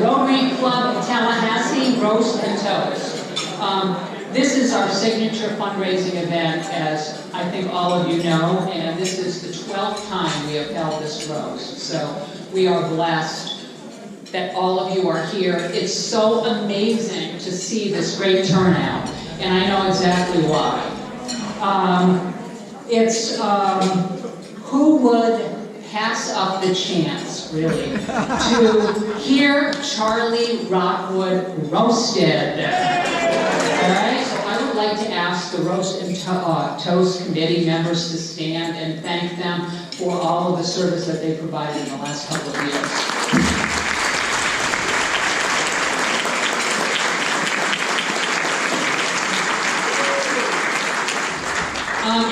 Rotary Club of Tallahassee Roast and Toast. This is our signature fundraising event, as I think all of you know, and this is the 12th time we have held this roast. So we are blessed that all of you are here. It's so amazing to see this great turnout, and I know exactly why. Who would pass up the chance, really, to hear Charlie Rockwood roasted? All right, so I would like to ask the Roast and Toast Committee members to stand and thank them for all of the service that they provided in the last couple of years.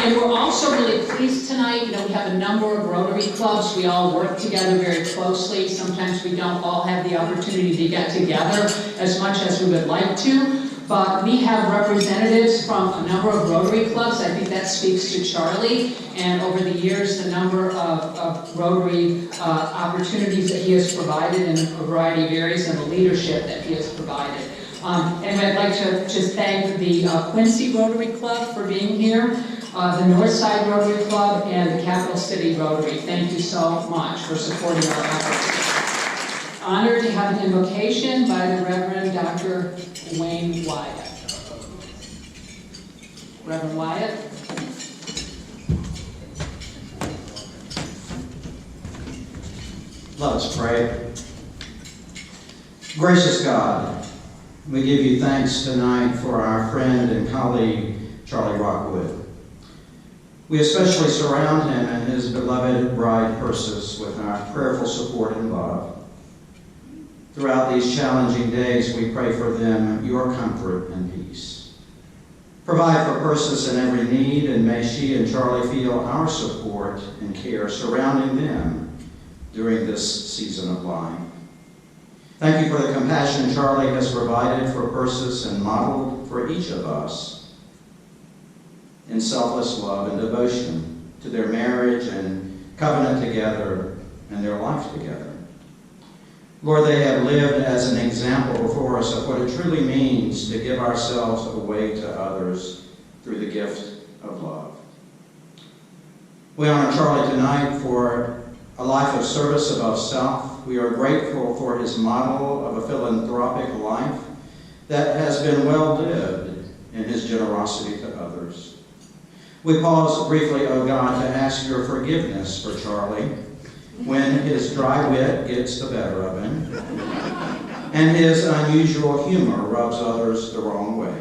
And we're also really pleased tonight. You know, we have a number of Rotary clubs. We all work together very closely. Sometimes we don't all have the opportunity to get together as much as we would like to. But we have representatives from a number of Rotary clubs. I think that speaks to Charlie. And over the years, the number of Rotary opportunities that he has provided in a variety of areas and the leadership that he has provided. And I'd like to just thank the Quincy Rotary Club for being here, the Northside Rotary Club, and the Capital City Rotary. Thank you so much for supporting our efforts. Honored to have an invocation by the Reverend Dr. Wayne Wyatt. Reverend Wyatt. Let us pray. Gracious God, we give you thanks tonight for our friend and colleague, Charlie Rockwood. We especially surround him and his beloved bride, Persis, with our prayerful support and love. Throughout these challenging days, we pray for them your comfort and peace. Provide for Persis in every need, and may she and Charlie feel our support and care surrounding them during this season of life. Thank you for the compassion Charlie has provided for Persis and modeled for each of us in selfless love and devotion to their marriage and covenant together and their life together. Lord, they have lived as an example before us of what it truly means to give ourselves away to others through the gift of love. We honor Charlie tonight for a life of service above self. We are grateful for his model of a philanthropic life that has been well lived in his generosity to others. We pause briefly, O God, to ask your forgiveness for Charlie when his dry wit gets the better of him and his unusual humor rubs others the wrong way.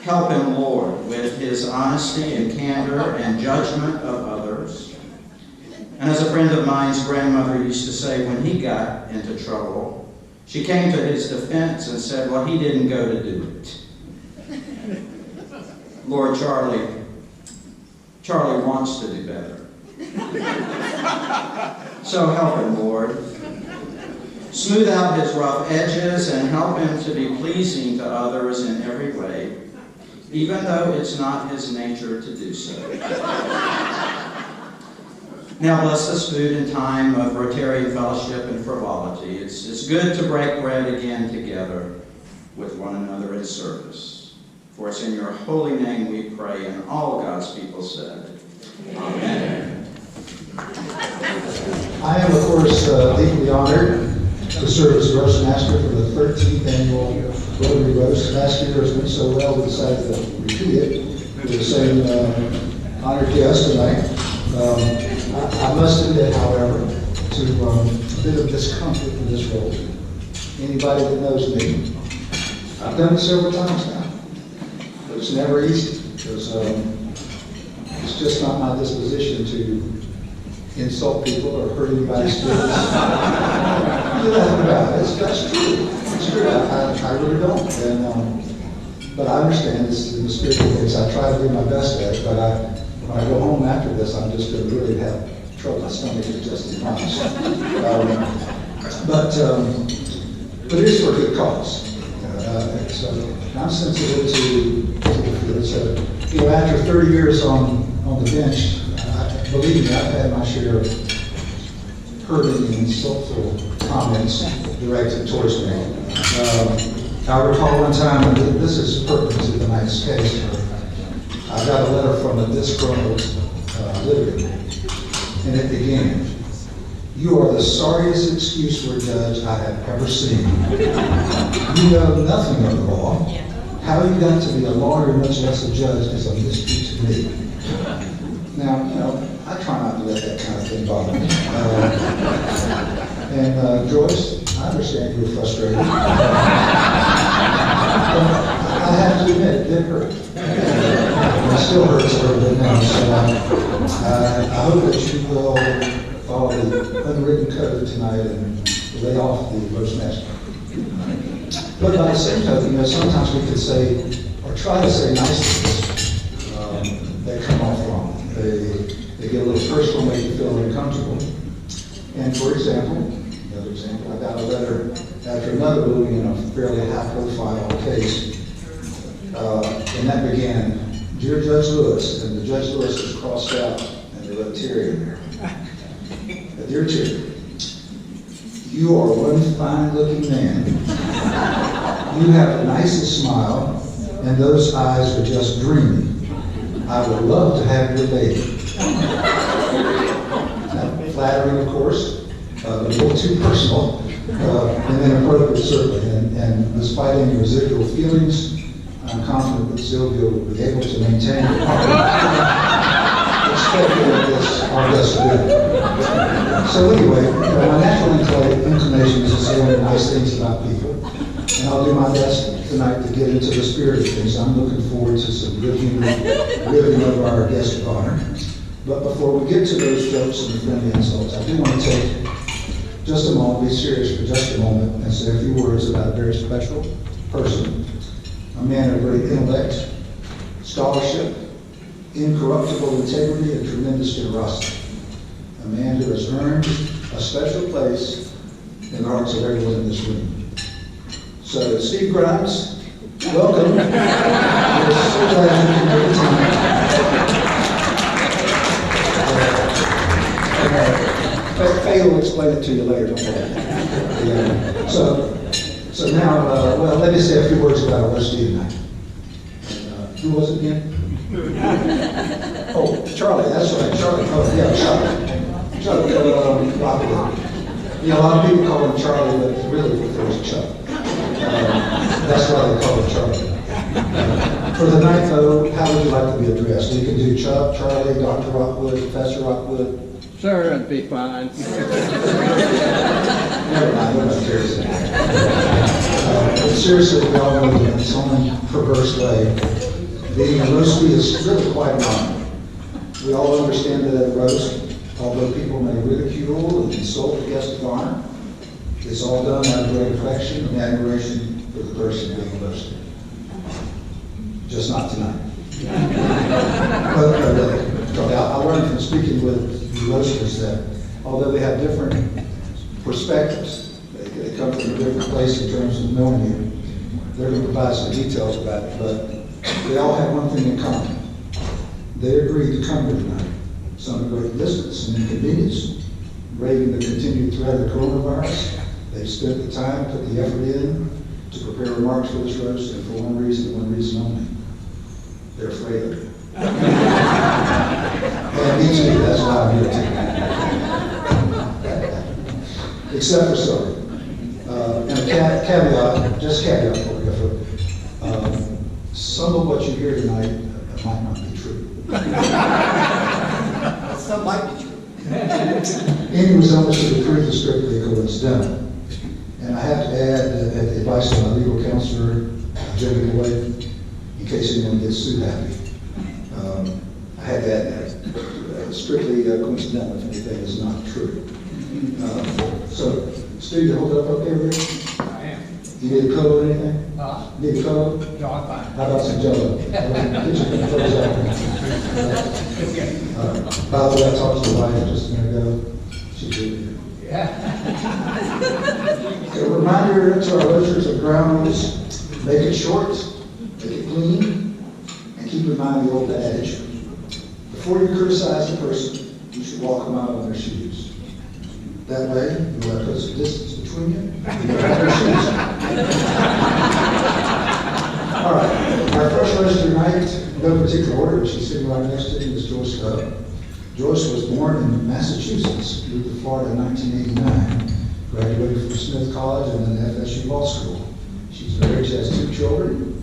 Help him, Lord, with his honesty and candor and judgment of others. And as a friend of mine's grandmother used to say, when he got into trouble, she came to his defense and said, well, he didn't go to do it. Lord, Charlie wants to do better. So help him, Lord. Smooth out his rough edges and help him to be pleasing to others in every way, even though it's not his nature to do so. Now bless this food and time of Rotarian fellowship and frivolity. It's good to break bread again together with one another in service. For it's in your holy name we pray, and all God's people said, Amen. I am, of course, deeply honored to serve as roast master for the 13th annual Rotary Roast. Last year, as went so well, we decided to repeat it with the same honored guest tonight. I must admit, however, to a bit of discomfort in this role. Anybody that knows me, I've done it several times now. But it's never easy because it's just not my disposition to insult people or hurt anybody's feelings. Do nothing about it. That's true. It's true. I really don't. And, but I understand this is the spirit of things. I try to do my best at it, but when I go home after this, I'm just going to really have trouble. My stomach is just as honest. But it is for a good cause. So I'm sensitive to it. So, after 30 years on the bench, believe me, I've had my share of hurting and insultful comments directed towards me. I recall one time, and this is pertinent to tonight's case, I got a letter from a disgruntled litigant, and it began, "You are the sorriest excuse for a judge I have ever seen. You know nothing of the law. How you got to be a lawyer, much less a judge, is a mystery to me." Now, I try not to let that kind of thing bother me. And Joyce, I understand you were frustrated. I have to admit, it did hurt. It still hurts a little bit now, so I hope that you will follow the unwritten code tonight and lay off the roast master. But by the same token, sometimes we could say, or try to say nice things that come off wrong. They get a little personal, make you feel uncomfortable. And for example, another example, I got a letter after another ruling in a fairly high-profile case, and that began, "Dear Judge Lewis," and the Judge Lewis was crossed out, and they wrote Terry in there. "Dear Terry, you are one fine-looking man. You have the nicest smile, and those eyes are just dreamy. I would love to have your baby." Now, flattering, of course, but a little too personal, and inappropriate, certainly. And despite any residual feelings, I'm confident that Sylvia will be able to maintain the expected of this, our best good. So anyway, my natural inclination is to say nice things about people, and I'll do my best tonight to get into the spirit of things. I'm looking forward to some good humor, riveting of our guest of honor. But before we get to those jokes and the friendly insults, I do want to take just a moment, be serious for just a moment, and say a few words about a very special person, a man of great intellect, scholarship, incorruptible integrity, and tremendous generosity. A man who has earned a special place in the hearts of everyone in this room. So, Steve Grimes, welcome. We're so glad you can make the time. Faye will explain it to you later, don't worry. Yeah. So now, well, let me say a few words about our Steve tonight. Who was it again? Oh, Charlie, that's right, Charlie. Oh, yeah, Charlie. Rockwood. You know, a lot of people call him Charlie, but really there was Chuck. That's why they call him Charlie. For the night, though, how would you like to be addressed? You can do Chuck, Charlie, Dr. Rockwood, Professor Rockwood. Sir, it'd be fine. Never mind, we're not serious. But seriously, we all know that in some perverse way, being a roastie is really quite an honor. We all understand that at a roast, although people may ridicule and insult the guest of honor, it's all done out of great affection and admiration for the person being roasted. Just not tonight. But really, I learned from speaking with the roasters that although they have different perspectives, they come from a different place in terms of knowing you, they're going to provide some details about it, but they all have one thing in common. They agreed to come here tonight, some at great distance and inconvenience, braving the continued threat of the coronavirus. They've spent the time, put the effort in to prepare remarks for this roast, and for one reason and one reason only. They're afraid of you. And me too, that's why I'm here tonight. Except for Sylvia. And a caveat, just caveat for you. Some of what you hear tonight might not be true. Some might be true. Any resemblance to the truth is strictly coincidental. And I have to add that at the advice of my legal counselor, Jody Boyd, in case anyone gets too happy, I had that strictly coincidental if anything is not true. So, Steve, you hold it up okay, Rick? I am. You need a coat or anything? Need a coat? No, I'm fine. How about some Jello? By the way, I talked to the wife just a minute ago. She did. Yeah. A reminder to our listeners of ground rules: make it short, make it clean, and keep in mind the old adage: before you criticize a person, you should walk a mile in their shoes. That way, you want to put some distance between you. You don't have your shoes on. All right, our first register tonight, no particular order, but she's sitting right next to me, is Joyce Hubb. Joyce was born in Massachusetts, moved to Florida in 1989, graduated from Smith College and then FSU Law School. She's married, she has 2 children,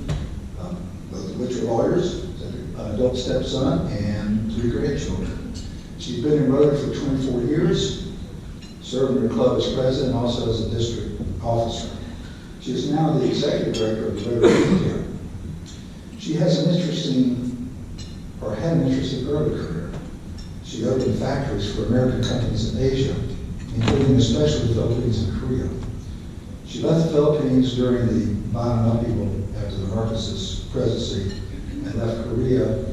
both of which are lawyers, an adult stepson, and 3 grandchildren. She's been in Rotary for 24 years, serving her club as president, also as a district officer. She is now the executive director of the Rotary International. She has an interesting, or had an interesting early career. She opened factories for American companies in Asia, including especially the Philippines and Korea. She left the Philippines during the violent upheaval after the Marcos' presidency and left Korea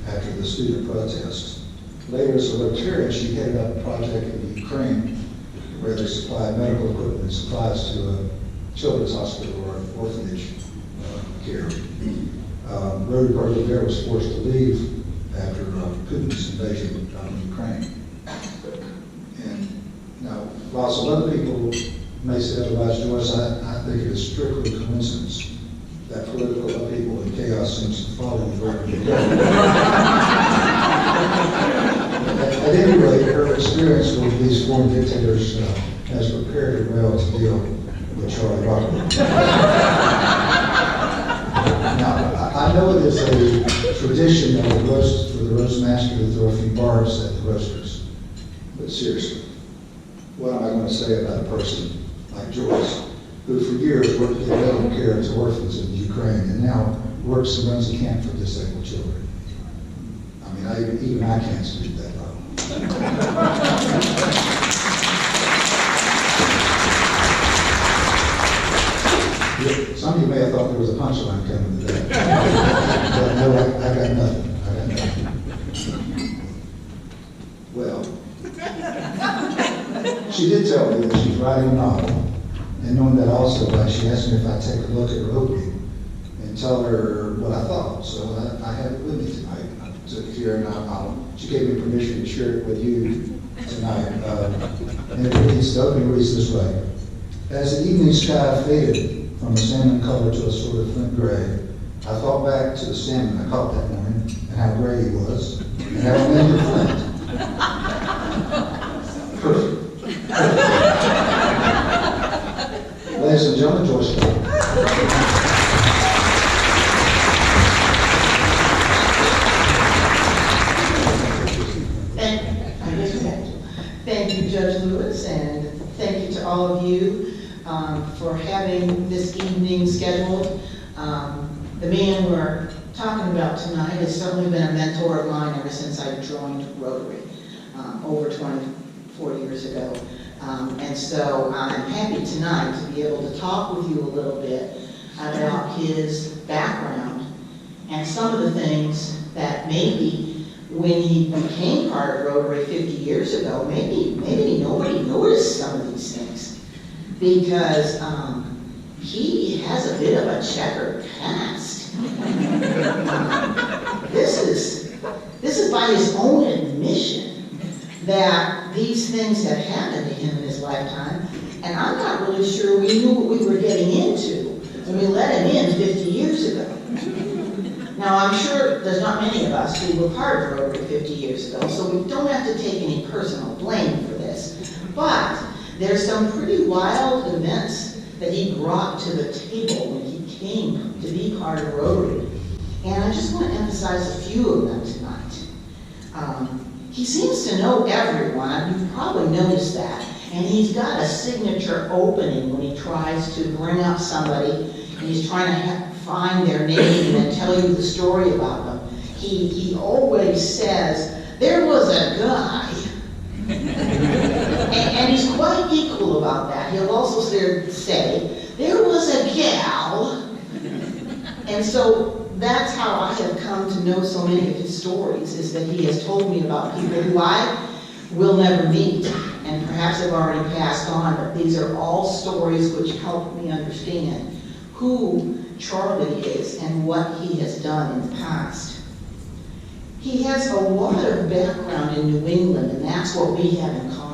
after the student protests. Later, as a Rotarian, she headed up a project in Ukraine where they supplied medical equipment and supplies to a children's hospital or orphanage care. Rotary Party there was forced to leave after Putin's invasion of Ukraine. And now, while some other people may say otherwise, Joyce, I think it is strictly coincidence that political upheaval and chaos seems to follow you wherever you go. At any rate, her experience with these foreign dictators has prepared her well to deal with Charlie Rockwood. Now, I know it is a tradition of the roast for the roast master to throw a few barbs at the roasters, but seriously, what am I going to say about a person like Joyce, who for years worked to give medical care to orphans in Ukraine and now works and runs a camp for disabled children? I mean, even I can't speak that well. Some of you may have thought there was a punchline coming today. But no, I got nothing. Well, she did tell me that she's writing a novel, and knowing that also, she asked me if I'd take a look at her opening and tell her what I thought. So I have it with me tonight. I took it here, and she gave me permission to share it with you tonight. And the opening reads this way. As the evening sky faded from a salmon color to a sort of flint gray, I thought back to the salmon I caught that morning and how gray he was, and how he named him Flint. Perfect. Ladies and gentlemen, Joyce Hubb. Thank you, Judge Lewis, and thank you to all of you for having this evening scheduled. The man we're talking about tonight has certainly been a mentor of mine ever since I joined Rotary over 24 years ago. And so I'm happy tonight to be able to talk with you a little bit about his background and some of the things that maybe when he became part of Rotary 50 years ago, maybe nobody noticed some of these things, because he has a bit of a checkered past. This is by his own admission that these things have happened to him in his lifetime, and I'm not really sure we knew what we were getting into when we let him in 50 years ago. Now, I'm sure there's not many of us who were part of Rotary 50 years ago, so we don't have to take any personal blame for this. But there's some pretty wild events that he brought to the table when he came to be part of Rotary. And I just want to emphasize a few of them tonight. He seems to know everyone. You've probably noticed that. And he's got a signature opening when he tries to bring up somebody and he's trying to find their name and then tell you the story about them. He always says, there was a guy. and he's quite equal about that. He'll also say, there was a gal. And so that's how I have come to know so many of his stories, is that he has told me about people who I will never meet and perhaps have already passed on, but these are all stories which help me understand who Charlie is and what he has done in the past. He has a lot of background in New England, and that's what we have in common.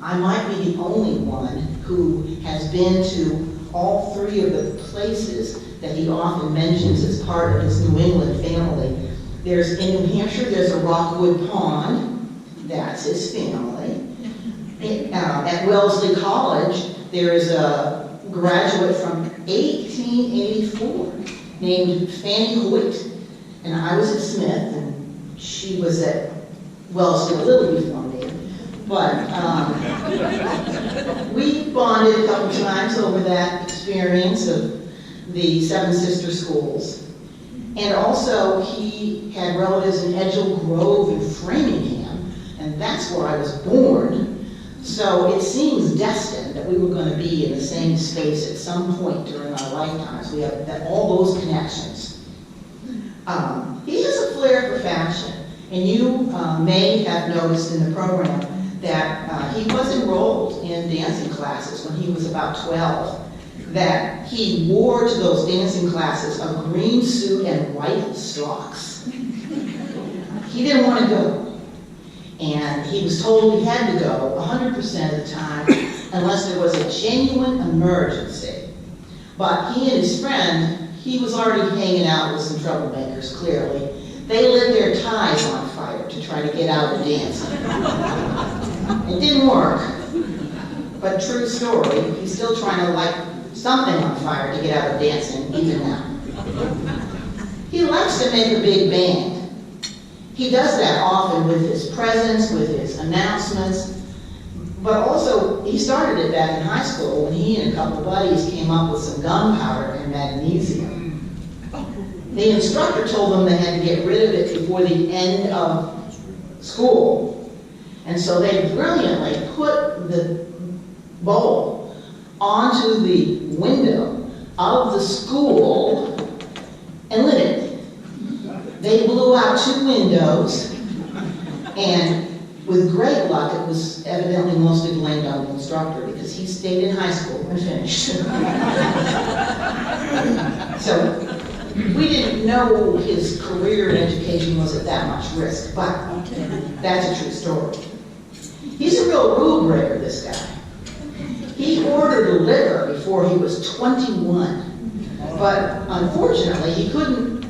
I might be the only one who has been to all three of the places that he often mentions as part of his New England family. There's, in New Hampshire, there's a Rockwood Pond, that's his family. At Wellesley College, there is a graduate from 1884 named Fanny Hoyt. And I was at Smith, and she was at Wellesley a little before me. But we bonded a couple times over that experience of the Seven Sister Schools. And also, he had relatives in Edgell Grove and Framingham, and that's where I was born. So it seems destined that we were going to be in the same space at some point during our lifetimes. We have all those connections. He has a flair for fashion, and you may have noticed in the program that he was enrolled in dancing classes when he was about 12, that he wore to those dancing classes a green suit and white socks. He didn't want to go. And he was told he had to go 100% of the time unless there was a genuine emergency. But he and his friend, he was already hanging out with some troublemakers, clearly. They lit their ties on fire to try to get out of dancing. It didn't work, but true story, he's still trying to light something on fire to get out of dancing, even now. He likes to make a big band. He does that often with his presence, with his announcements, but also he started it back in high school when he and a couple of buddies came up with some gunpowder and magnesium. The instructor told them they had to get rid of it before the end of school, and so they brilliantly put the bowl onto the window of the school and lit it. They blew out 2 windows, and with great luck, it was evidently mostly blamed on the instructor because he stayed in high school and finished. So we didn't know his career in education was at that much risk, but that's a true story. He's a real rule breaker, this guy. He ordered liquor before he was 21, but unfortunately he couldn't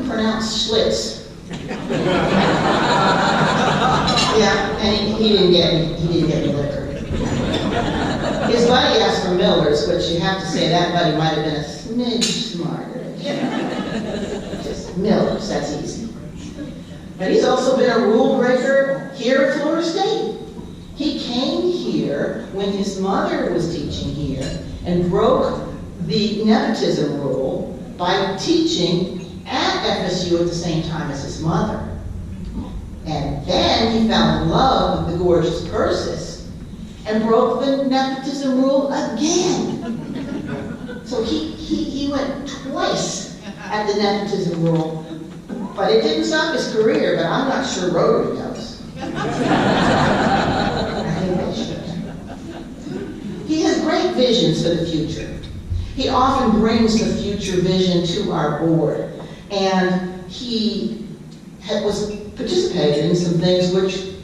pronounce Schlitz. Yeah, and he didn't get any liquor. His buddy asked for Miller's, but you have to say that buddy might have been a smidge smarter. Just Miller's, that's easy. But he's also been a rule breaker here at Florida State. He came here when his mother was teaching here and broke the nepotism rule by teaching at FSU at the same time as his mother. And then he fell in love with the gorgeous Persis and broke the nepotism rule again. So he went twice at the nepotism rule, but it didn't stop his career, but I'm not sure Rotary does. I think they should. He has great visions for the future. He often brings the future vision to our board. And he was participated in some things which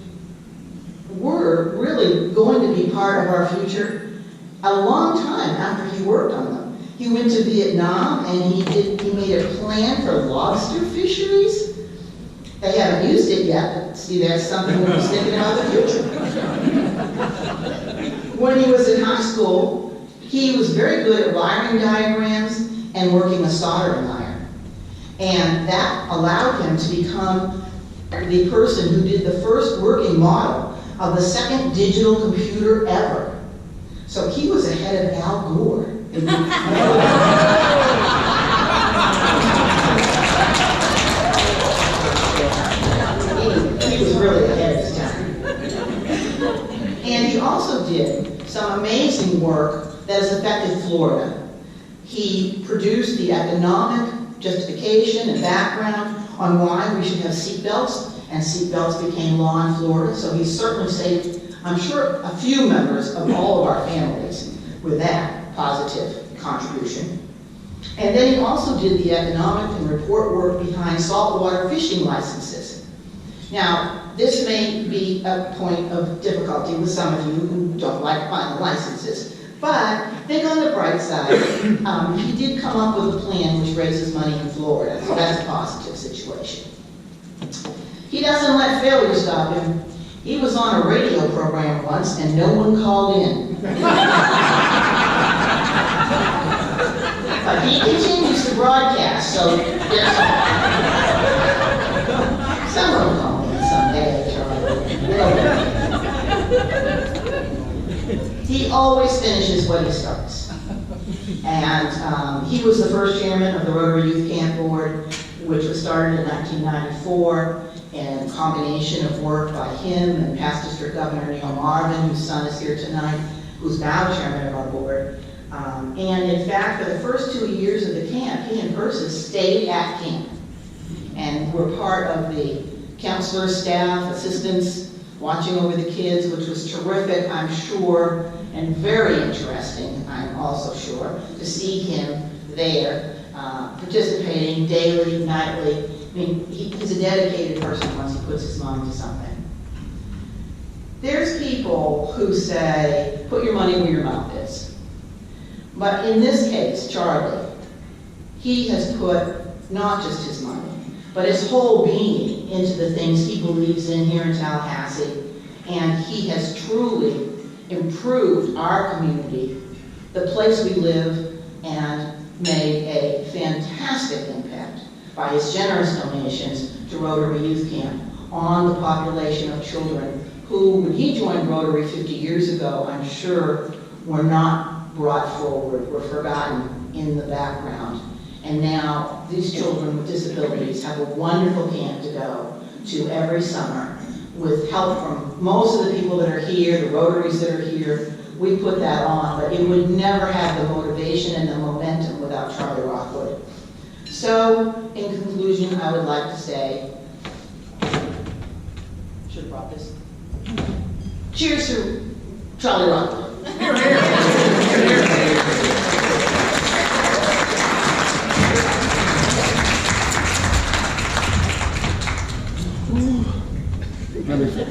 were really going to be part of our future a long time after he worked on them. He went to Vietnam and he made a plan for lobster fisheries. They haven't used it yet, but see, that's something we was thinking about the future. When he was in high school, he was very good at wiring diagrams and working a soldering iron. And that allowed him to become the person who did the first working model of the second digital computer ever. So he was ahead of Al Gore. He was really ahead of his time. And he also did some amazing work that has affected Florida. He produced the economic justification and background on why we should have seatbelts, and seatbelts became law in Florida, so he certainly saved, I'm sure, a few members of all of our families with that positive contribution. And then he also did the economic and report work behind saltwater fishing licenses. Now, this may be a point of difficulty with some of you who don't like final licenses, but think on the bright side. He did come up with a plan which raises money in Florida, so that's a positive situation. He doesn't let failure stop him. He was on a radio program once and no one called in. But he continues to broadcast, so there's someone will call in someday, Charlie. He always finishes what he starts. And he was the first chairman of the Rotary Youth Camp Board, which was started in 1994, and a combination of work by him and past District Governor Neil Marvin, whose son is here tonight, who's now chairman of our board. And in fact, for the first 2 years of the camp, he and Persis stayed at camp and were part of the counselor, staff, assistants, watching over the kids, which was terrific, I'm sure, and very interesting, I'm also sure, to see him there, participating daily, nightly. I mean, he's a dedicated person once he puts his mind to something. There's people who say, put your money where your mouth is. But in this case, Charlie, he has put not just his money, but his whole being into the things he believes in here in Tallahassee, and he has truly improved our community, the place we live, and made a fantastic impact by his generous donations to Rotary Youth Camp on the population of children who, when he joined Rotary 50 years ago, I'm sure were not brought forward, were forgotten in the background. And now these children with disabilities have a wonderful camp to go to every summer with help from most of the people that are here, the Rotaries that are here. We put that on, but it would never have the motivation and the momentum without Charlie Rockwood. So, in conclusion, I would like to say, should have brought this. Cheers to Charlie Rockwood.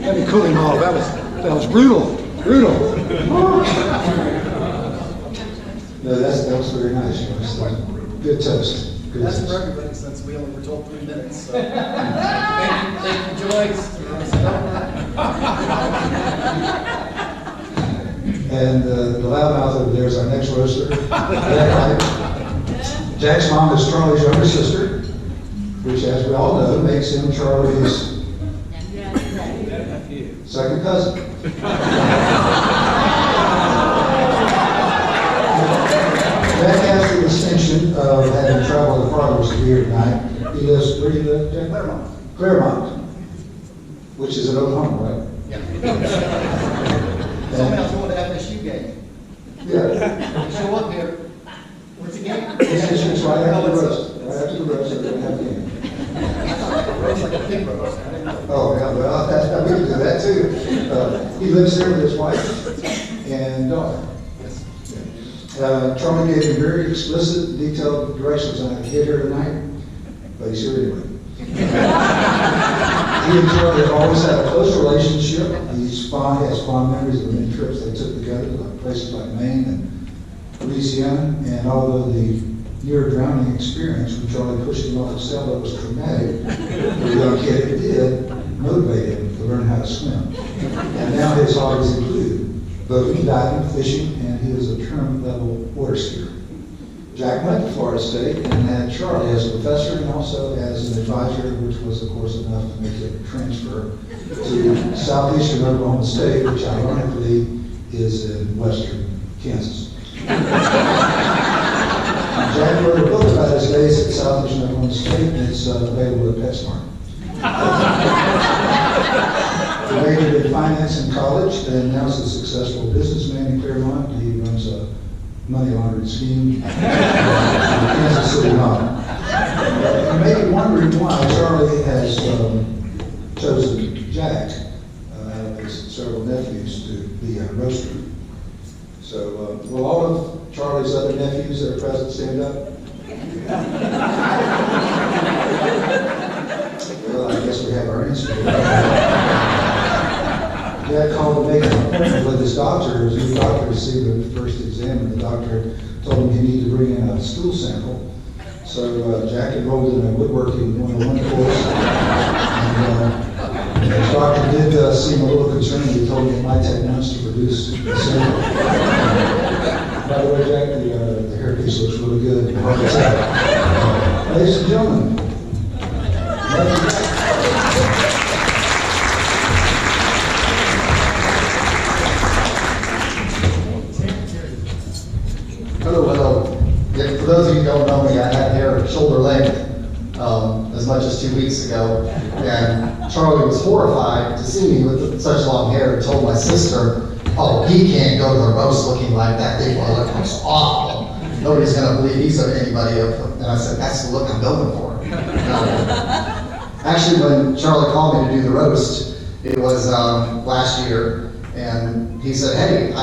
Let me cool him off. That was brutal. Brutal. No, that was very nice. It was like good toast. Good That's toast. for everybody, since we only were told 3 minutes. So. Thank you, Joyce. And the loudmouth over there is our next roaster. Jack's mom is Charlie's younger sister, which, as we all know, makes him Charlie's second cousin. Jack has the distinction of having traveled the farthest to be here tonight. He lives, where do you live, Jack? Claremont. Claremont, which is in Oklahoma, right? Yeah. Somebody else going to FSU game. Yeah. Show up here. What's the game? It's right after the roast. Right after the roast, they're going to have a game. Roast like a pig roast. I didn't know. Oh, yeah, well, we can do that too. He lives there with his wife and daughter. Charlie gave me very explicit, detailed directions on how to get here tonight, but he's here anyway. He and Charlie have always had a close relationship. He has fond memories of the many trips they took together, like places like Maine and Louisiana, and although the near drowning experience when Charlie pushed him off the sailboat was traumatic, the young kid it did motivate him to learn how to swim. And now his hobbies include boating, diving, fishing, and he is a tournament level water skier. Jack went to Florida State and had Charlie as a professor and also as an advisor, which was of course enough to make it transfer to southeastern Oklahoma State, which ironically is in western Kansas. Jack wrote a book about his days at southeastern Oklahoma State, and it's available at PetSmart. He majored in finance in college, and now is a successful businessman in Claremont. He runs a money laundering scheme in Kansas City Mob. You may be wondering why Charlie has chosen Jack out of his several nephews to be a roaster. So, will all of Charlie's other nephews that are present stand up? Well, I guess we have our answer. Dad called to make an appointment with his doctor, his new doctor, to see the first exam, and the doctor told him he needed to bring in a stool sample. So Jack enrolled in a woodworking 101 course. And the doctor did seem a little concerned. He told me it might take months to produce the sample. By the way, Jack, the hairpiece looks really good. Hard to tell. Ladies and gentlemen, hello. Yeah, for those of you who don't know me, I had hair shoulder length as much as 2 weeks ago, and Charlie was horrified to see me with such long hair and told my sister, "Oh, he can't go to the roast looking like that. They will look awful. Nobody's going to believe he's anybody." And I said, "That's the look I'm going for." Actually, when Charlie called me to do the roast, it was last year, and he said, "Hey,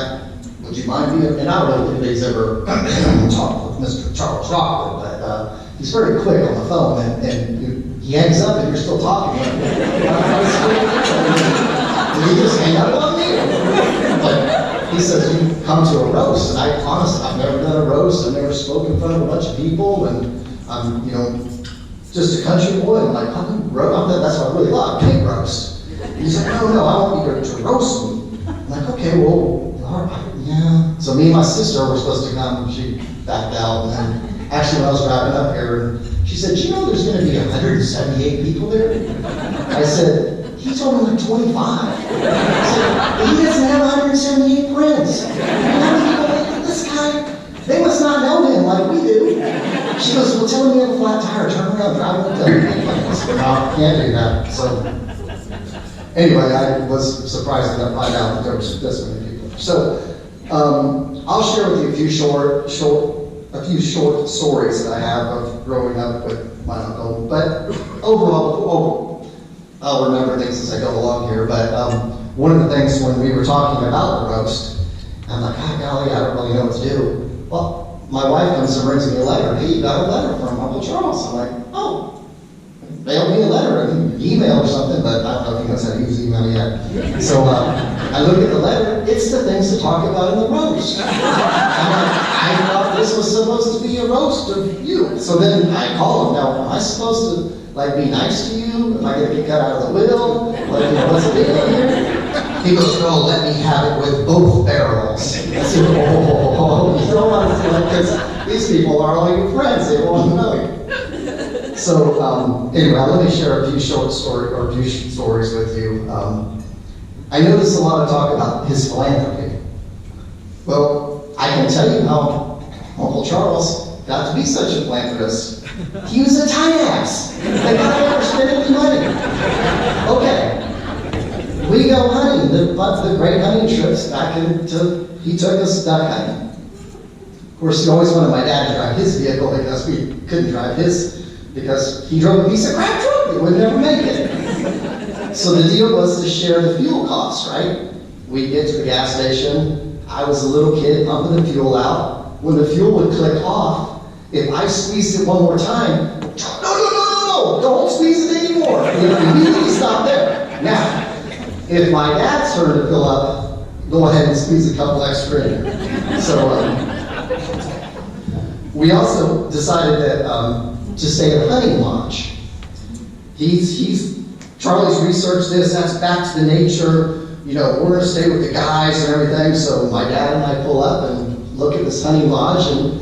would you mind being," and I don't know if anybody's ever talked with Mr. Charles Rockwood, but he's very quick on the phone, and he hangs up and you're still talking. And he just hang up on me. But he says, "You come to a roast," and I've never done a roast, I've never spoken in front of a bunch of people, and I'm, just a country boy, and I'm like, that's what I really love, pig roast. And he's like, "No, I want you to roast me." I'm like, "Okay, well, all right, yeah." So me and my sister were supposed to come, and she backed out, and then actually when I was driving up here, and she said, "Do you know there's going to be 178 people there?" I said, "He told me like 25. I said, "He doesn't have 178 friends. How many people like this guy? They must not know him like we do." She goes, "Well, tell him you have a flat tire, turn around, drive with them." No, can't do that. So anyway, I was surprised to find out that there was this many people. So I'll share with you a few short stories that I have of growing up with my uncle. But overall, I'll remember things as I go along here. But one of the things when we were talking about the roast, I'm like, "God, golly, I don't really know what to do." Well, my wife comes and brings me a letter. "Hey, you got a letter from Uncle Charles." I'm like, "Oh, mail me a letter," and email or something, but I don't know if he knows how to use email yet. So I look at the letter, it's the things to talk about in the roast. I'm like, I thought this was supposed to be a roast of you. So then I call him. Now, am I supposed to be nice to you? Am I going to get cut out of the will? What's the deal here? He goes, "No, let me have it with both barrels." I said, "Oh, you don't want to," because these people are all your friends. They want to know you. So anyway, let me share a few stories with you. I noticed a lot of talk about his philanthropy. Well, I can tell you how Uncle Charles got to be such a philanthropist. He was a tight ass. The guy never spent any money. Okay, we go hunting. The great hunting trips he took us duck hunting. Of course, he always wanted my dad to drive his vehicle because we couldn't drive his, because he drove a piece of crap truck. We would never make it. So the deal was to share the fuel costs, right? We'd get to the gas station. I was a little kid pumping the fuel out. When the fuel would click off, if I squeezed it one more time, no, don't squeeze it anymore. You immediately stop there. Now, if my dad's turn to fill up, go ahead and squeeze a couple extra in. So we also decided that to stay at a hunting lodge. Charlie's researched this, that's back to the nature. We're going to stay with the guys and everything. So my dad and I pull up and look at this hunting lodge, and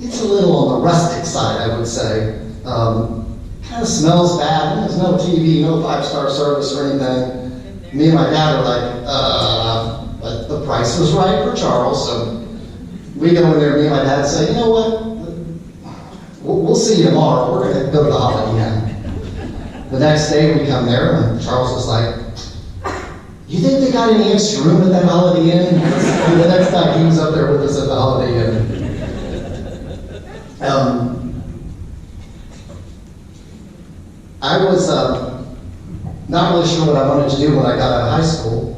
it's a little on the rustic side, I would say. Kind of smells bad. There's no TV, no 5-star service or anything. Me and my dad are like, but the price was right for Charles. So we go in there, me and my dad say, "You know what? We'll see you tomorrow. We're going to go to the Holiday Inn." The next day we come there, and Charles was like, "You think they got any extra room at that Holiday Inn?" And the next time he was up there with us at the Holiday Inn. I was not really sure what I wanted to do when I got out of high school.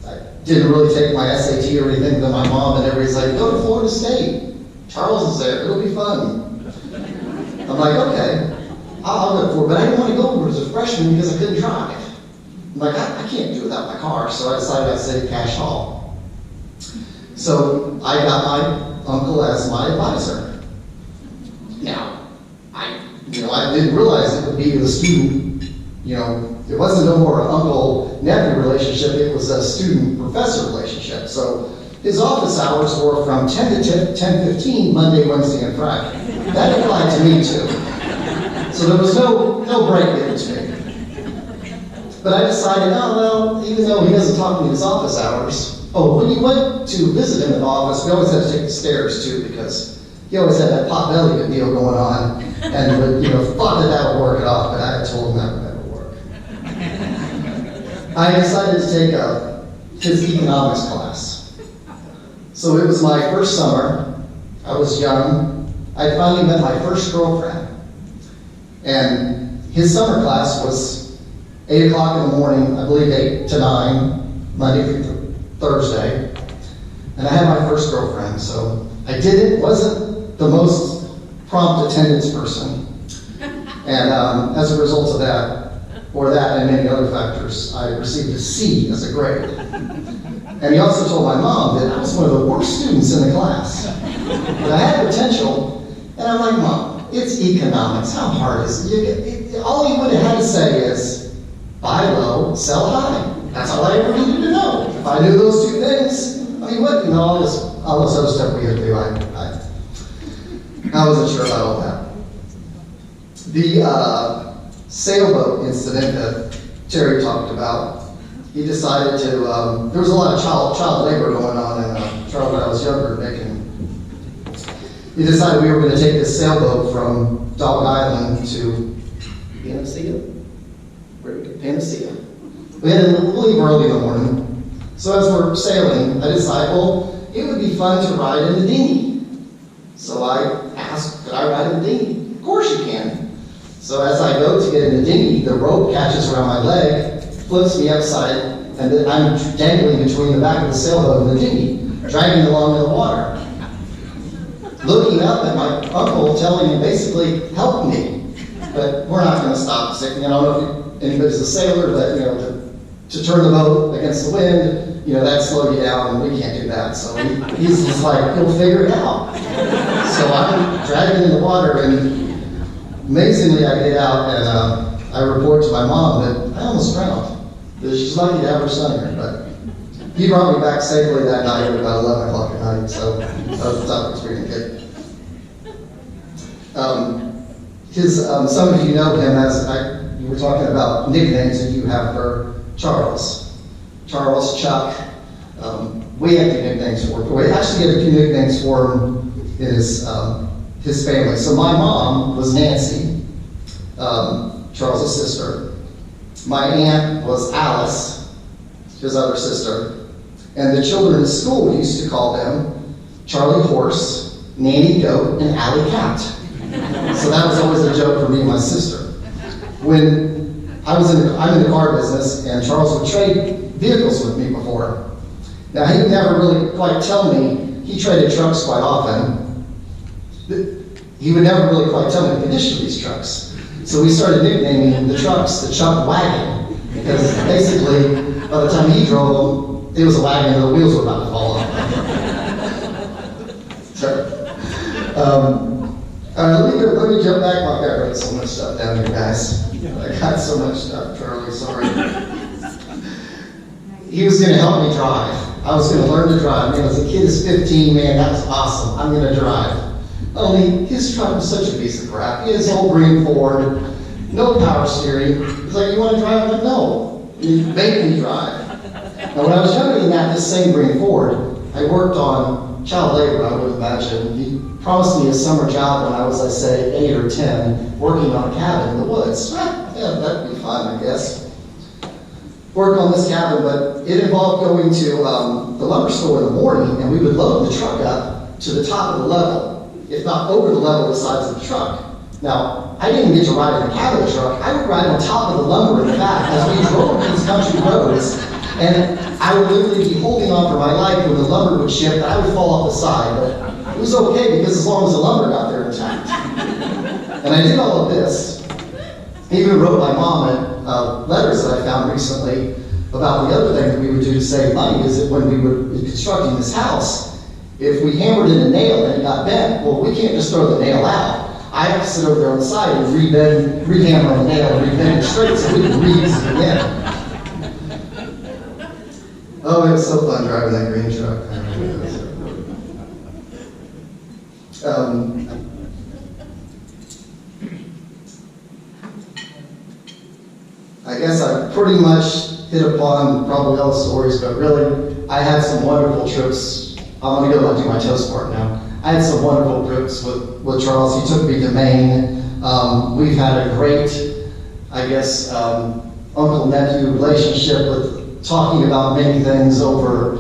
I didn't really take my SAT or anything, but my mom and everybody's like, "Go to Florida State. Charles is there. It'll be fun." I'm like, "Okay, I'll go for it." But I didn't want to go as a freshman because I couldn't drive. I'm like, I can't do without my car, so I decided I'd stay at Cash Hall. So I got my uncle as my advisor. Now, I didn't realize it would be the student, it wasn't no more an uncle-nephew relationship, it was a student-professor relationship. So his office hours were from 10 to 10:15, Monday, Wednesday, and Friday. That applied to me too. So there was no break given to me. But I decided, even though he doesn't talk to me in his office hours, when you went to visit him in the office, we always had to take the stairs too, because he always had that pot belly deal going on, and would, thought that would work it off, but I told him that would never work. I decided to take his economics class. So it was my first summer. I was young. I finally met my first girlfriend. And his summer class was 8 o'clock in the morning, I believe 8 to 9, Monday through Thursday. And I had my first girlfriend, so wasn't the most prompt attendance person. And as a result of that and many other factors, I received a C as a grade. And he also told my mom that I was one of the worst students in the class. But I had potential, and I'm like, Mom, it's economics, how hard is it? All you would have had to say is, buy low, sell high. That's all I ever needed to know. If I knew those two things, all this other stuff we had to do, I wasn't sure about all that. The sailboat incident that Terry talked about, he decided to, there was a lot of child labor going on in Charlotte when I was younger, Nick, and he decided we were going to take this sailboat from Dog Island to Panacea. We had to leave early in the morning. So as we're sailing, I decided, it would be fun to ride in the dinghy. So I asked, could I ride in the dinghy? Of course you can. So as I go to get in the dinghy, the rope catches around my leg, flips me upside, and then I'm dangling between the back of the sailboat and the dinghy, dragging along in the water. Looking up at my uncle telling me basically, help me. But we're not going to stop. I don't know if anybody's a sailor, but to turn the boat against the wind, that'd slow you down, and we can't do that. So he's just like, he'll figure it out. So I'm dragging in the water, and amazingly I get out, and I report to my mom that I almost drowned. She's lucky to have her son here, but he brought me back safely that night at about 11 o'clock at night, so that was a tough experience. Some of you know him as, you were talking about nicknames that you have for Charles. Charles, Chuck, we have nicknames for him. We actually have a few nicknames for him in his family. So my mom was Nancy, Charles' sister. My aunt was Alice, his other sister. And the children in school used to call them Charlie Horse, Nanny Goat, and Allie Cat. So that was always a joke for me and my sister. When I'm in the car business, and Charles would trade vehicles with me before. Now, he would never really quite tell me, he traded trucks quite often. He would never really quite tell me the condition of these trucks. So we started nicknaming the trucks the Chuck Wagon, because basically, by the time he drove them, it was a wagon and the wheels were about to fall off. Let me jump back. I wrote so much stuff down here, guys. I got so much stuff, Charlie, sorry. He was going to help me drive. I was going to learn to drive. As a kid is 15, man, that was awesome. I'm going to drive. Only his truck was such a piece of crap. He had his old green Ford, no power steering. He's like, you want to drive? I'm like, no. He made me drive. Now, when I was younger than that, this same green Ford, I worked on child labor, I would imagine. He promised me a summer job when I was, I say, 8 or 10, working on a cabin in the woods. Yeah, that'd be fun, I guess. Work on this cabin, but it involved going to the lumber store in the morning, and we would load the truck up to the top of the level, if not over the level of the sides of the truck. Now, I didn't get to ride in the cab of the truck. I would ride on top of the lumber in the back as we drove these country roads, and I would literally be holding on for my life when the lumber would shift. I would fall off the side, but it was okay because as long as the lumber got there intact. And I did all of this. I even wrote my mom letters that I found recently about the other thing that we would do to save money is that when we were constructing this house, if we hammered in a nail and it got bent, well, we can't just throw the nail out. I have to sit over there on the side and re-hammer the nail and re-bend it straight so we can reuse it again. Oh, it was so fun driving that green truck. I guess I pretty much hit upon probably all the stories, but really, I had some wonderful trips. I'm going to go do my toast part now. I had some wonderful trips with Charles. He took me to Maine. We've had a great, I guess, uncle-nephew relationship with talking about many things over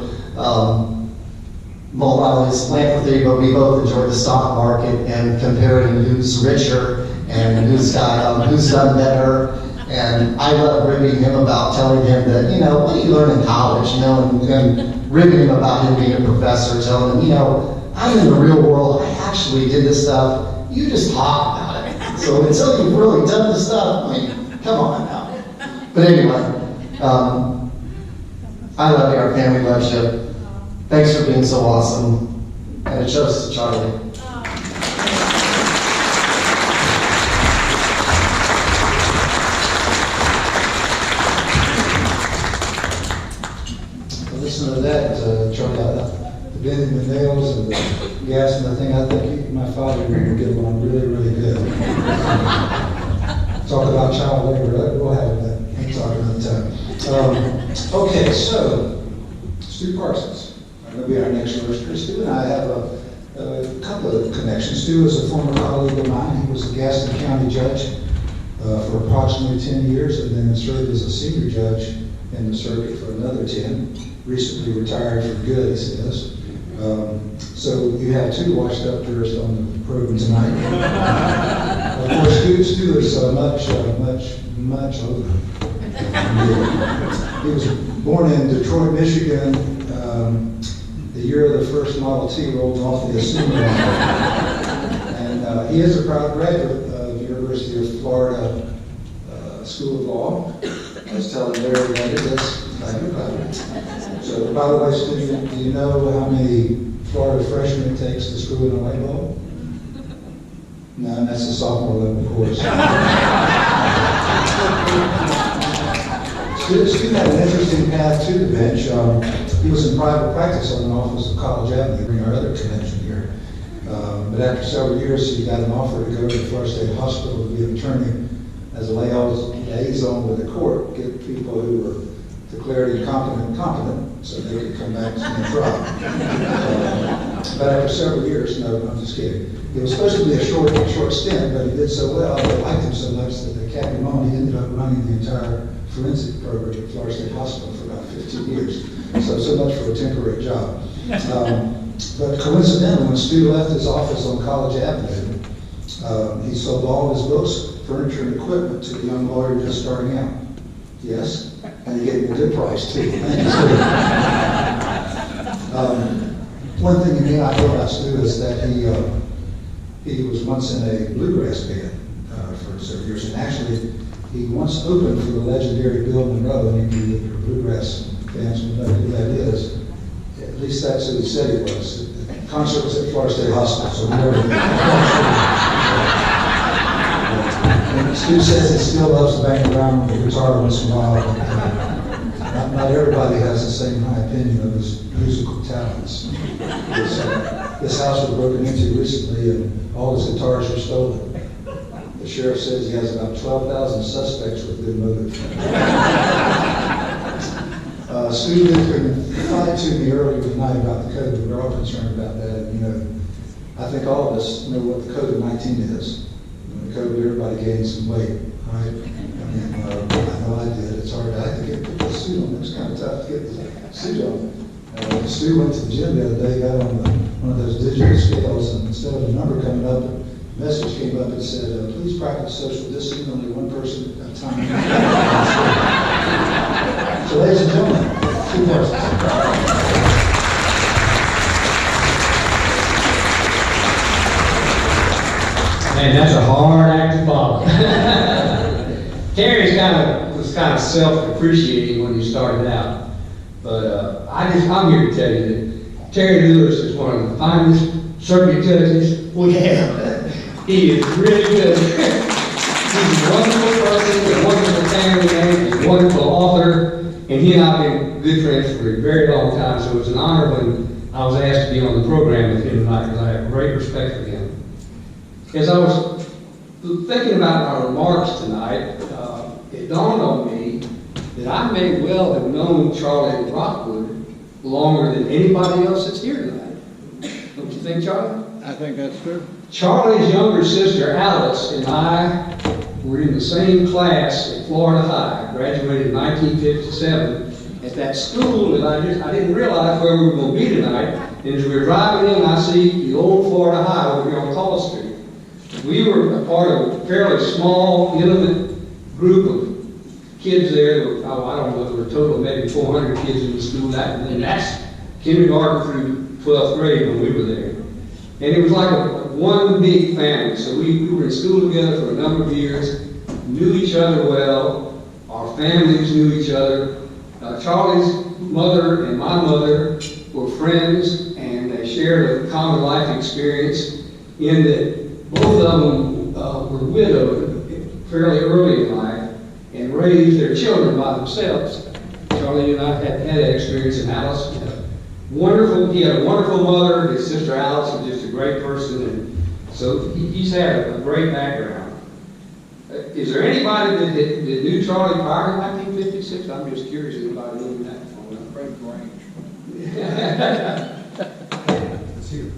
his philanthropy, but we both enjoy the stock market and comparing who's richer and who's done better. And I love ribbing him about telling him that, what do you learn in college, and ribbing him about him being a professor, telling him, I'm in the real world, I actually did this stuff, you just talk about it. So until you've really done this stuff, come on now. But anyway, I love you, our family loves you. Thanks for being so awesome. And it shows to Charlie. Listen to that, Charlie, the bending the nails and the gas and the thing. I think my father would get along really, really good. Talk about child labor, we'll have that talk another time. Okay, so, Stu Parsons, going to be our next roaster. Stu and I have a couple of connections. Stu is a former colleague of mine. He was a Gaston County judge for approximately 10 years and then served as a senior judge in the circuit for another 10. Recently retired for good, he says. So you have two washed up jurists on the program tonight. Of course, Stu is much older. He was born in Detroit, Michigan, the year of the first Model T rolled off the assembly line. And he is a proud graduate of the University of Florida School of Law. I was telling Larry that it is. So, by the way, Stu, do you know how many Florida freshmen it takes to screw in a light bulb? No, that's a sophomore level course. Stu had an interesting path to the bench. He was in private practice on an office of College Avenue during our other convention here. But after several years, he got an offer to go to the Florida State Hospital to be an attorney as a liaison with the court, get people who were declared incompetent, competent, so they could come back to the trial. But after several years, no, I'm just kidding. It was supposed to be a short stint, but he did so well, they liked him so much that they kept him on. He ended up running the entire forensic program at Florida State Hospital for about 15 years. So much for a temporary job. But coincidentally, when Stu left his office on College Avenue, he sold all his books, furniture, and equipment to a young lawyer just starting out. Yes? And he gave him a good price, too. One thing you may not know about Stu is that he was once in a bluegrass band for several years. And actually, he once opened for the legendary Bill Monroe, and if your bluegrass fans will know who that is. At least that's who he said he was. The concert was at Florida State Hospital, so we never. And Stu says he still loves to bang around with the guitar once in a while. Not everybody has the same high opinion of his musical talents. This house was broken into recently, and all his guitars were stolen. The sheriff says he has about 12,000 suspects with good motive. Stu confided to me earlier tonight about the COVID. We're all concerned about that. And, I think all of us know what the COVID-19 is. COVID, everybody gained some weight, right? I know I did. It's hard. I had to get the suit on. It was kind of tough to get the suit on. Stu went to the gym the other day, got on one of those digital scales, and instead of a number coming up, a message came up and said, please practice social distancing, only one person at a time. So ladies and gentlemen, Stu Parsons. Man, that's a hard act to follow. Terry's kind of kind of self-depreciating when you started out. But I'm here to tell you that Terry Lewis is one of the finest circuit judges we have. He is really good. He's a wonderful person, a wonderful family man, he's a wonderful author, and he and I have been good friends for a very long time, so it was an honor when I was asked to be on the program with him tonight, because I have great respect for him. As I was thinking about my remarks tonight, it dawned on me that I may well have known Charlie Rockwood longer than anybody else that's here tonight. Don't you think, Charlie? I think that's true. Charlie's younger sister, Alice, and I were in the same class at Florida High, graduated in 1957, at that school that I didn't realize where we were going to be tonight. And as we were driving in, I see the old Florida High over here on Call Street. We were a part of a fairly small, intimate group of kids there. There were, I don't know, there were a total of maybe 400 kids in the school. And that's kindergarten through 12th grade when we were there. And it was like one big family. So we were in school together for a number of years, knew each other well, our families knew each other. Charlie's mother and my mother were friends, and they shared a common life experience in that both of them were widowed fairly early in life and raised their children by themselves. Charlie and I had that experience, and Alice he had a wonderful mother. His sister Alice was just a great person, and so he's had a great background. Is there anybody that knew Charlie prior to 1956? I'm just curious if anybody knew that. Frank Grange. It's here.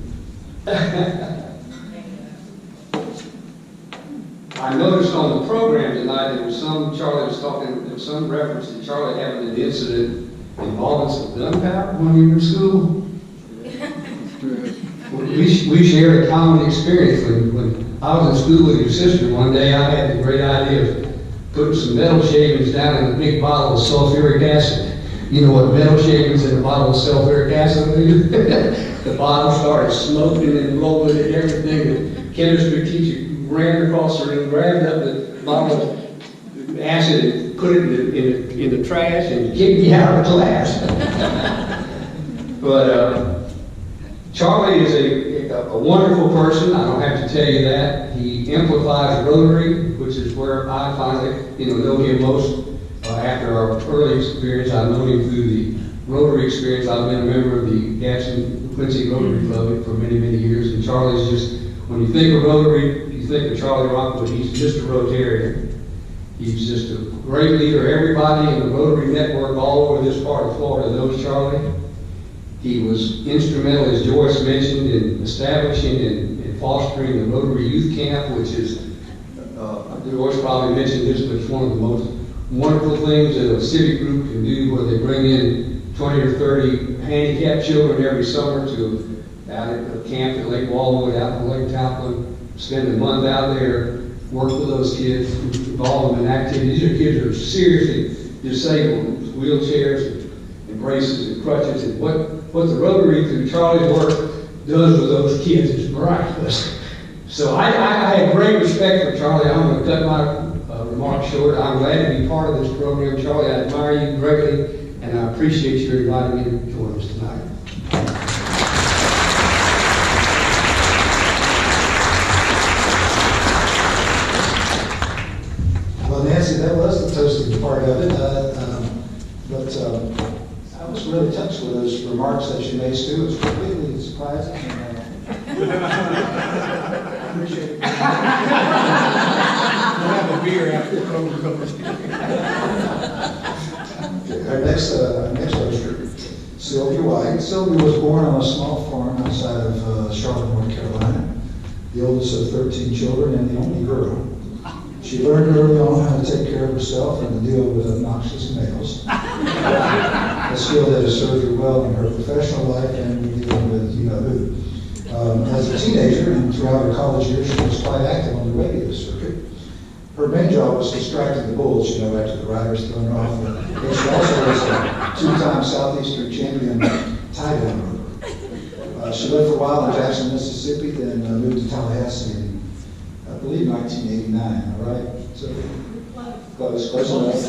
I noticed on the program tonight there was some reference to Charlie having an incident involving some gunpowder when we were in school. We shared a common experience. When I was in school with your sister one day, I had the great idea of putting some metal shavings down in a big bottle of sulfuric acid. You know what metal shavings in a bottle of sulfuric acid do? The bottom started smoking and rolling and everything. The chemistry teacher ran across the room, grabbed up the bottle of acid and put it in the trash and kicked me out of the class. But Charlie is a wonderful person. I don't have to tell you that. He amplifies Rotary, which is where I finally know him most. After our early experience, I've known him through the Rotary experience. I've been a member of the Gadsden Quincy Rotary Club for many, many years. And Charlie's just, when you think of Rotary, you think of Charlie Rockwood. He's just a Rotarian. He's just a great leader. Everybody in the Rotary network all over this part of Florida knows Charlie. He was instrumental, as Joyce mentioned, in establishing and fostering the Rotary Youth Camp, which is, Joyce probably mentioned this, but it's one of the most wonderful things that a civic group can do, where they bring in 20 or 30 handicapped children every summer to out at a camp at Lake Wallwood, out in Lake Tappan, spend a month out there, work with those kids, involve them in activities. These are kids that are seriously disabled, with wheelchairs and braces and crutches, and what the Rotary through Charlie's work does with those kids is miraculous. So I have great respect for Charlie. I'm going to cut my remarks short. I'm glad to be part of this program, Charlie. I admire you greatly, and I appreciate you inviting me to join us tonight. Well, Nancy, that was the toasting part of it, but I was really touched with those remarks that you made, Stu. It was completely surprising. I appreciate it. We'll have a beer after the program. Our next roaster, Sylvia White. Sylvia was born on a small farm outside of Charlotte, North Carolina, the oldest of 13 children and the only girl. She learned early on how to take care of herself and to deal with obnoxious males. A skill that has served her well in her professional life and dealing with you-know-who. As a teenager and throughout her college years, she was quite active on the radio circuit. Her main job was distracting the bulls, after the riders thrown her off. But she also was a two-time Southeastern champion tie down rower. She lived for a while in Jackson, Mississippi, then moved to Tallahassee in, I believe, 1989. Am I right? So, Close enough.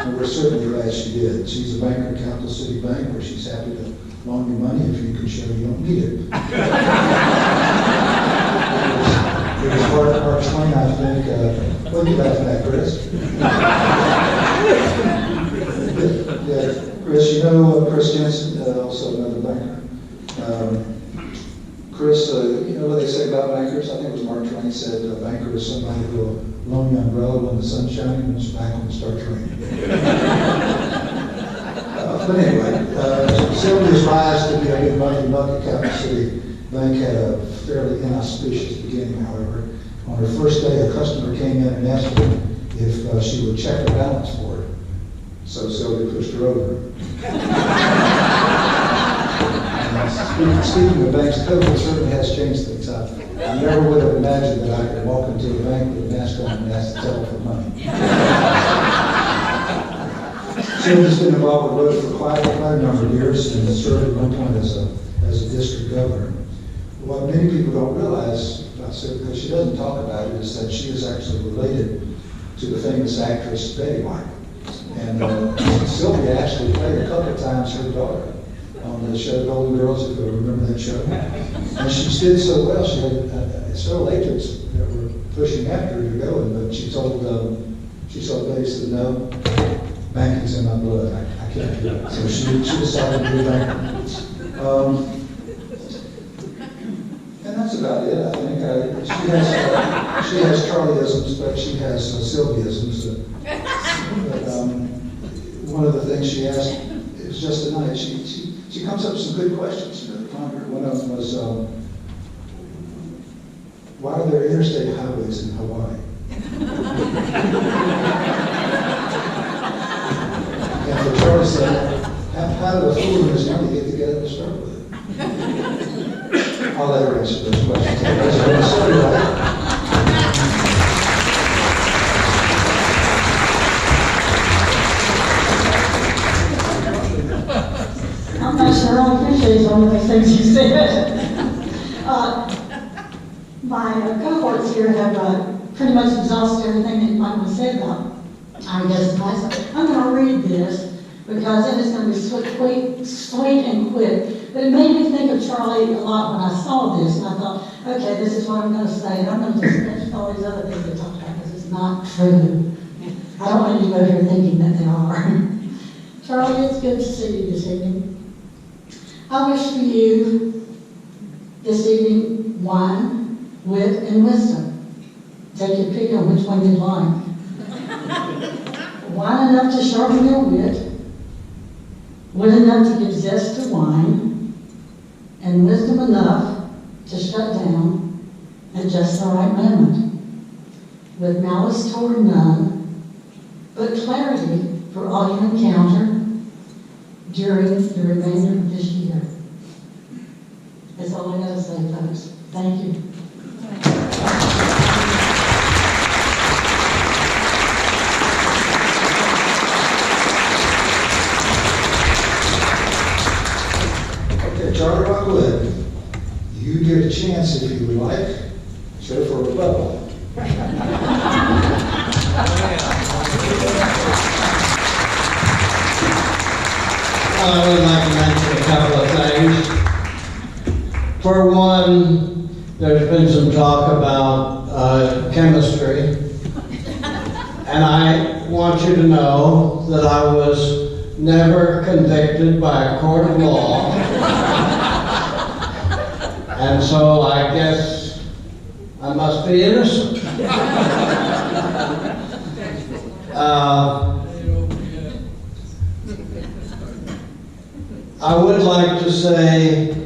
And we're certainly glad she did. She's a banker at Capital City Bank, where she's happy to loan you money if you can show you don't need it. It was Mark Twain, I think. What are you laughing at, Chris? Yeah, Chris, you know Chris Jensen, also another banker. Chris, you know what they say about bankers? I think it was Mark Twain said, a banker is somebody who will loan you an umbrella when the sun's shining and it's back when it starts raining. But anyway, Sylvia's rise to be a big money buck at Capital City Bank had a fairly inauspicious beginning, however. On her first day, a customer came in and asked her if she would check her balance for her. So Sylvia pushed her over. Speaking of banks, COVID certainly has changed things. I never would have imagined that I could walk into a bank with a mask on and ask the teller for money. Sylvia's been involved with Rotary for quite a number of years and served at one point as a district governor. What many people don't realize about Sylvia, because she doesn't talk about it, is that she is actually related to the famous actress Betty White. And Sylvia actually played a couple of times her daughter on the show Golden Girls, if you remember that show. And she did so well, she had several agents that were pushing after her to go, but she told Betty, said, no, banking's in my blood, I can't do it. So she decided to be a banker. And that's about it, I think. She has Charlie-isms, but she has Sylvia-isms. One of the things she asked is just tonight, she comes up with some good questions. One of them was, why are there interstate highways in Hawaii? And for Charlie said, how did a fool and his money get together to start with it? I'll let her answer those questions. I'm not sure I appreciate some of the things you said. My cohorts here have pretty much exhausted everything that you might want to say about our guest tonight. I'm going to read this because it is going to be sweet and quick. But it made me think of Charlie a lot when I saw this, and I thought, okay, this is what I'm going to say, and I'm going to just mention all these other things they talked about because it's not true. I don't want you to go here thinking that they are. Charlie, it's good to see you this evening. I wish for you this evening wine, wit, and wisdom. Take your pick on which one you'd like. Wine enough to sharpen your wit, wit enough to give zest to wine, and wisdom enough to shut down at just the right moment. With malice toward none, but clarity for all you encounter during the remainder of this year. That's all I got to say, folks. Thank you. Okay, Charlie Rockwood, you get a chance if you would like, sure, for a rebuttal. I would like to mention a couple of things. For one, there's been some talk about chemistry, and I want you to know that I was never convicted by a court of law, and so I guess I must be innocent. I would like to say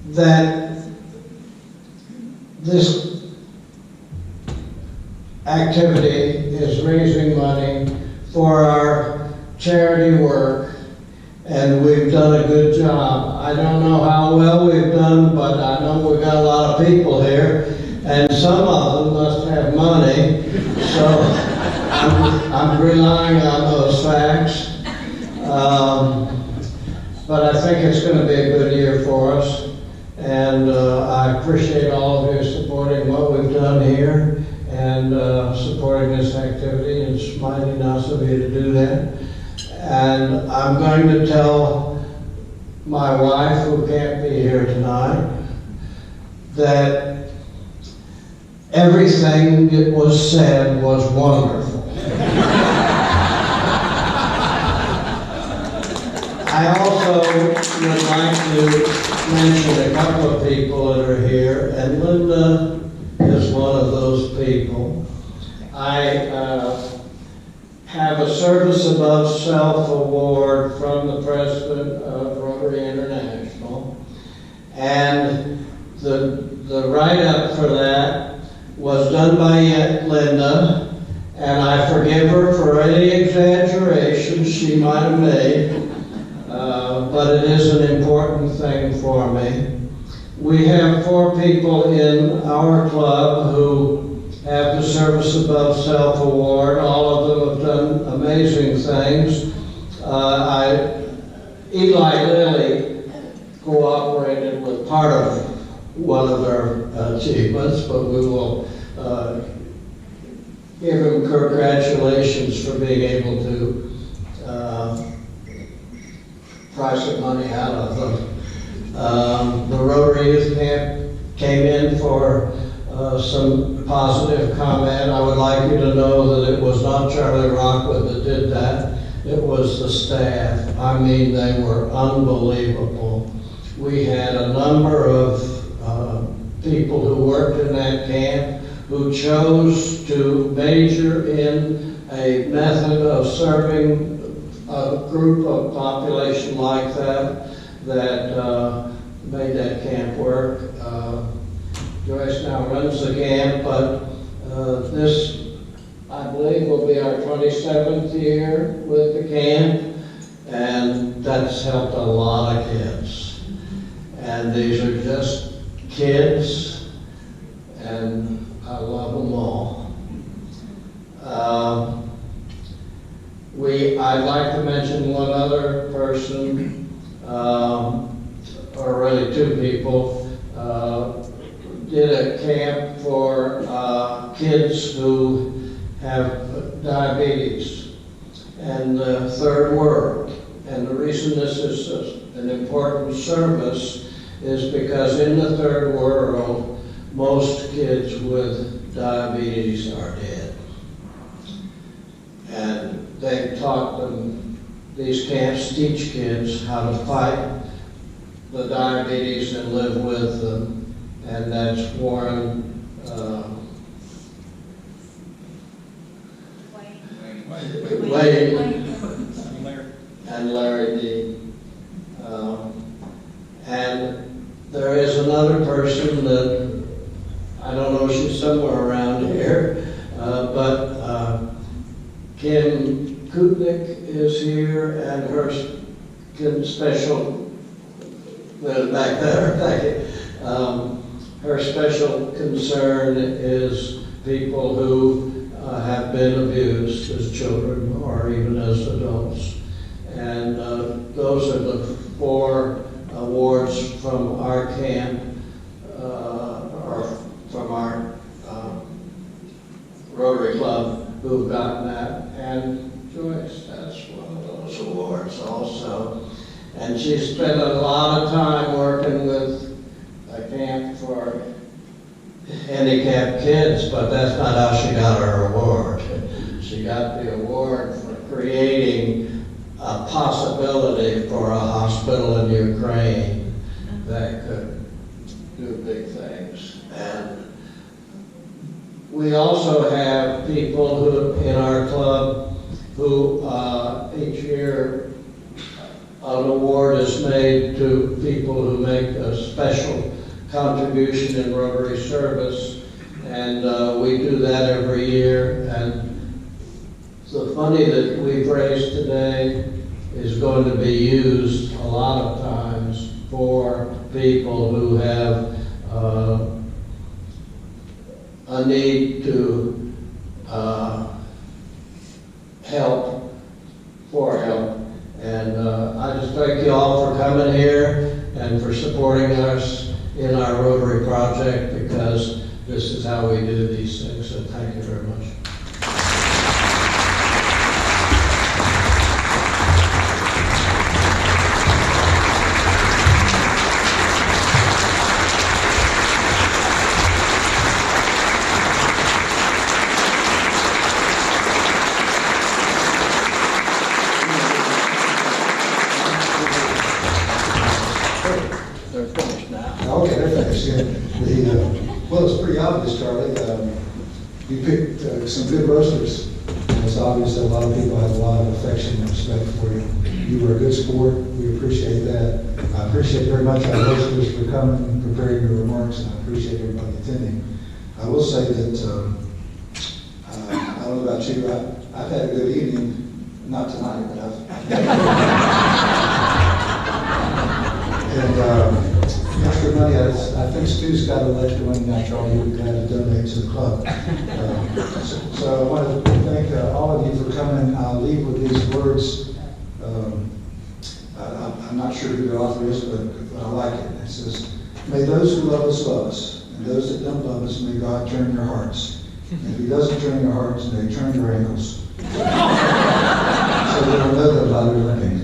that this activity is raising money for our charity work, and we've done a good job. I don't know how well we've done, but I know we've got a lot of people here, and some of them must have money, so I'm relying on those facts. But I think it's going to be a good year for us, and I appreciate all of you supporting what we've done here, and and supporting this activity. It's mighty nice of you to do that. And I'm going to tell my wife, who can't be here tonight, that everything that was said was wonderful. I also would like to mention a couple of people that are here, and Linda is one of those people. I have a Service Above Self award from the President of Rotary International, and the write-up for that was done by Linda, and I forgive her for any exaggerations she might have made. But it is an important thing for me. We have 4 people in our club who have the Service Above Self award. All of them have done amazing things. Eli Lilly cooperated with part of one of their achievements, but we will give him congratulations for being able to pry some money out of them. The Rotary Youth Camp came in for some positive comment. I would like you to know that it was not Charlie Rockwood that did that. It was the staff. I mean, they were unbelievable. We had a number of people who worked in that camp who chose to major in a method of serving a group of population like that made that camp work. Joyce now runs the camp, but this, I believe, will be our 27th year with the camp, and that's helped a lot of kids. And these are just kids, and I love them all. I'd like to mention one other person, or really 2 people, did a camp for kids who have diabetes and the third world. And the reason this is an important service is because in the third world, most kids with diabetes are dead. And they taught them, these camps teach kids how to fight the diabetes and live with them. And that's Warren Wade and Larry D. And there is another person that, I don't know, she's somewhere around here, but Kim Kubnick is here, and her special, back there, thank you. Her special concern is people who have been abused as children or even as adults. And those are the 4 awards from our camp, or from our Rotary Club who've gotten that. And Joyce, that's one of those awards also. And she's spent a lot of time working with a camp for handicapped kids, but that's not how she got her award. She got the award for creating a possibility for a hospital in Ukraine that could do big things. And we also have people who, in our club, who each year an award is made to people who make a special contribution in Rotary service, and we do that every year. And the money that we've raised today is going to be used a lot of times for people who have a need to help. And I just thank you all for coming here and for supporting us in our Rotary project, because this is how we do these things, so thank you very much. They're finished now. Okay, they're finished, yeah. Well, it's pretty obvious, Charlie. You picked some good roasters. And it's obvious that a lot of people have a lot of affection and respect for you. You were a good sport. We appreciate that. I appreciate very much our roasters for coming and preparing your remarks, and I appreciate everybody attending. I will say that, I don't know about you, I've had a good evening, not tonight, but and extra money, I think Stu's got an extra money now, Charlie, you'll be glad to donate to the club. So I want to thank all of you for coming. I'll leave with these words. I'm not sure who the author is, but I like it. It says, "May those who love us, and those that don't love us, may God turn their hearts. And if he doesn't turn your hearts, may he turn your ankles." So they don't know that about their living.